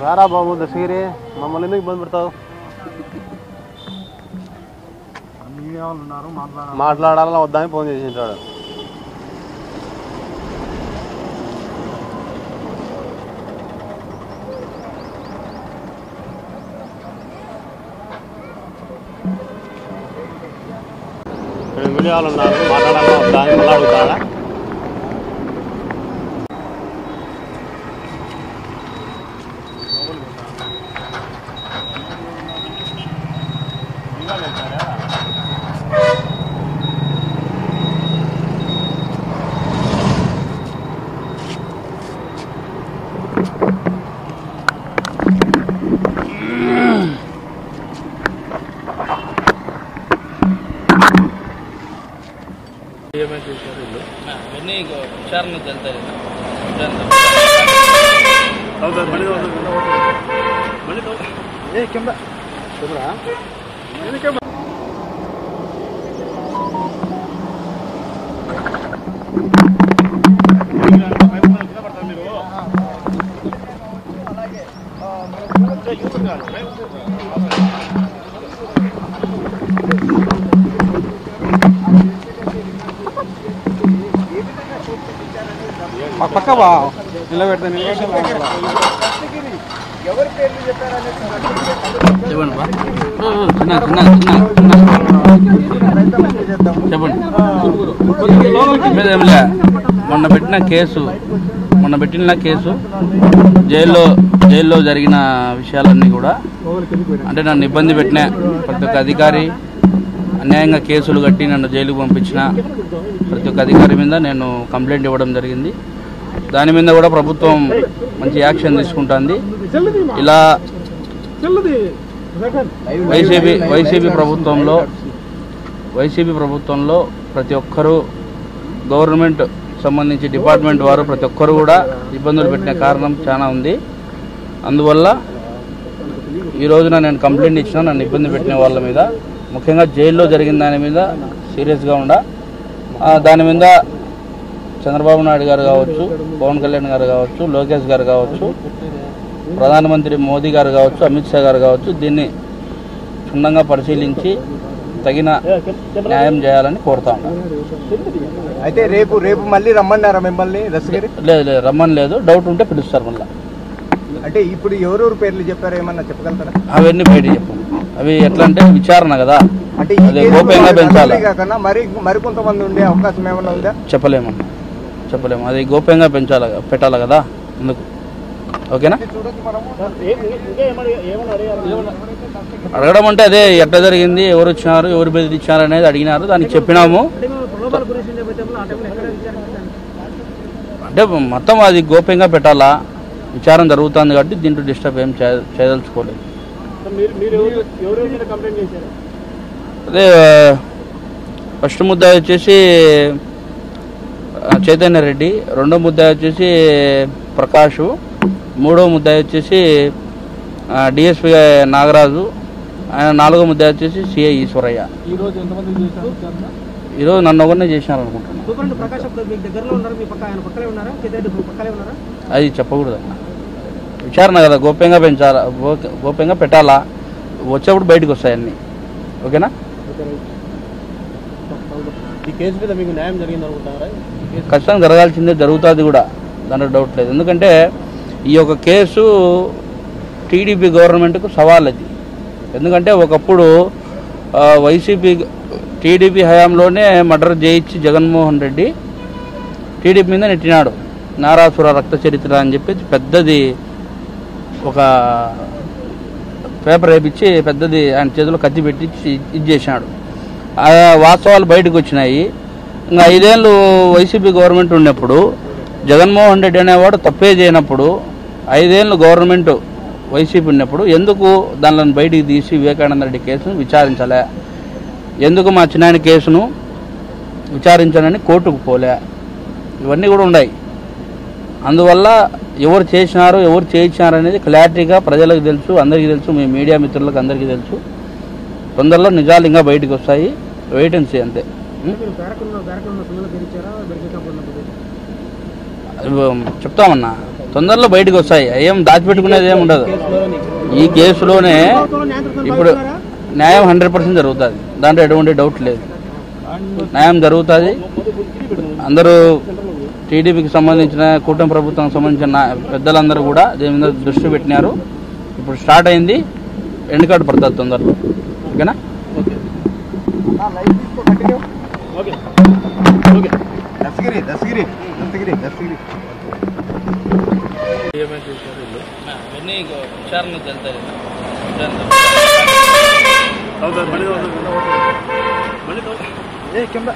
రారా బాబు దశగిరి, మమ్మల్ని ఎందుకు ఇబ్బంది పెడతావు? మాట్లాడాలని వద్దని ఫోన్ చేసింటాడు. మీడియా వాళ్ళు ఉన్నారు, మాట్లాడాలని వద్దా అని మళ్ళీ అడుగుతాడా? విచారణ తెలుతుంది. పక్క నిలబెడతాను. చెప్పండి. మొన్న పెట్టిన కేసు జైల్లో జరిగిన విషయాలన్నీ కూడా, అంటే నన్ను ఇబ్బంది పెట్టిన ప్రతి ఒక్క అధికారి, అన్యాయంగా కేసులు కట్టి నన్ను జైలుకు పంపించిన ప్రతి ఒక్క అధికారి మీద నేను కంప్లైంట్ ఇవ్వడం జరిగింది. దాని మీద కూడా ప్రభుత్వం మంచి యాక్షన్ తీసుకుంటుంది. ఇలా వైసీపీ ప్రభుత్వంలో ప్రతి ఒక్కరూ, గవర్నమెంట్ సంబంధించి డిపార్ట్మెంట్ వారు ప్రతి ఒక్కరు కూడా ఇబ్బందులు పెట్టిన కారణం చాలా ఉంది. అందువల్ల ఈ రోజున నేను కంప్లైంట్ ఇచ్చిన నన్ను ఇబ్బంది పెట్టిన వాళ్ళ మీద, ముఖ్యంగా జైల్లో జరిగిన దాని మీద సీరియస్గా దాని మీద చంద్రబాబు నాయుడు గారు కావచ్చు, పవన్ కళ్యాణ్ గారు కావచ్చు, లోకేష్ గారు కావచ్చు, ప్రధానమంత్రి మోదీ గారు కావచ్చు, అమిత్ షా గారు కావచ్చు, దీన్ని క్షుణ్ణంగా పరిశీలించి తగిన న్యాయం చేయాలని కోరుతా ఉన్నాను. అయితే రేపు మళ్ళీ రమ్మన్నారా మిమ్మల్ని దశగిరి? లేదు, రమ్మని లేదు. డౌట్ ఉంటే పిలుస్తారు మళ్ళీ. అంటే ఇప్పుడు ఎవరెవరు పేర్లు చెప్పారో ఏమన్నా చెప్పగలుగుతారా? అవన్నీ బయట చెప్పండి. అవి ఎట్లా అంటే విచారణ కదా, అంటే గోప్యంగా పెంచాలి. మరికొంతమంది ఉండే అవకాశం ఏమన్నా ఉందా? చెప్పలేము. అది గోప్యంగా పెట్టాలి కదా అందుకు. ఓకేనా? అడగడం అంటే అదే ఎట్లా జరిగింది, ఎవరు వచ్చినారు, ఎవరు బెదిరించారు అనేది అడిగినారు. దానికి చెప్పినాము. అంటే మొత్తం అది గోప్యంగా పెట్టాలా, విచారణ జరుగుతుంది కాబట్టి దీంట్లో డిస్టర్బ్ ఏం చేయదలుచుకోలేదు. అదే ఫస్ట్ ముద్ద వచ్చేసి చైతన్య రెడ్డి, రెండో ముద్ద వచ్చేసి ప్రకాష్, మూడో ముద్ద వచ్చేసి డిఎస్పీ నాగరాజు, ఆయన నాలుగో ముద్ద వచ్చేసి సిఐ ఈశ్వరయ్య. ఈరోజు నన్ను ఒకరినే చేసినారు అనుకుంటున్నాను. అది చెప్పకూడదు అన్న, విచారణ కదా, గోప్యంగా పెట్టాలా, వచ్చేప్పుడు బయటకు వస్తాయి అన్నీ. ఓకేనా? ఈ కేసు మీద మీకు న్యాయం జరిగింది అనుకుంటారా? ఖచ్చితంగా జరగాల్సిందే, జరుగుతుంది కూడా, దాంట్లో డౌట్ లేదు. ఎందుకంటే ఈ యొక్క కేసు టీడీపీ గవర్నమెంట్కు సవాల్ అది. ఎందుకంటే ఒకప్పుడు టీడీపీ హయాంలోనే మర్డర్ చేయించి జగన్మోహన్ రెడ్డి టీడీపీ మీద నెట్టినాడు. నారాసుర రక్త చరిత్ర అని చెప్పి పెద్దది ఒక పేపర్ వేయించి పెద్దది ఆయన చేతిలో కత్తి పెట్టించి ఇది చేసినాడు. ఆ వాస్తవాలు బయటకు వచ్చినాయి. ఇంకా 5 ఏళ్ళు వైసీపీ గవర్నమెంట్ ఉన్నప్పుడు, జగన్మోహన్ రెడ్డి అనేవాడు తప్పే చేయనప్పుడు, 5 ఏళ్ళు గవర్నమెంట్ వైసీపీ ఉన్నప్పుడు ఎందుకు దానిలో బయటికి తీసి వివేకానంద రెడ్డి కేసును విచారించలే, ఎందుకు మా చిన్నాయన కేసును విచారించాలని కోర్టుకు పోలే, ఇవన్నీ కూడా ఉన్నాయి. అందువల్ల ఎవరు చేసినారు, ఎవరు చేయించినారు అనేది క్లారిటీగా ప్రజలకు తెలుసు, అందరికీ తెలుసు, మీ మీడియా మిత్రులకు అందరికీ తెలుసు. తొందరలో నిజాలు ఇంకా బయటకు వస్తాయి. వెయిట్ అండ్ సీ అంతే. చెప్తామన్నా, తొందరలో బయటకు వస్తాయి. ఏం దాచిపెట్టుకునేది ఏమి ఉండదు. ఈ కేసులోనే ఇప్పుడు న్యాయం 100% జరుగుతుంది. దాంట్లో ఎటువంటి డౌట్ లేదు. న్యాయం జరుగుతుంది. అందరూ టీడీపీకి సంబంధించిన కూటమి ప్రభుత్వానికి సంబంధించిన పెద్దలందరూ కూడా దీని మీద దృష్టి పెట్టినారు. ఇప్పుడు స్టార్ట్ అయింది. ఎండ్ కార్డు పడుతుంది తొందరలో. ఓకేనా? కెమెరా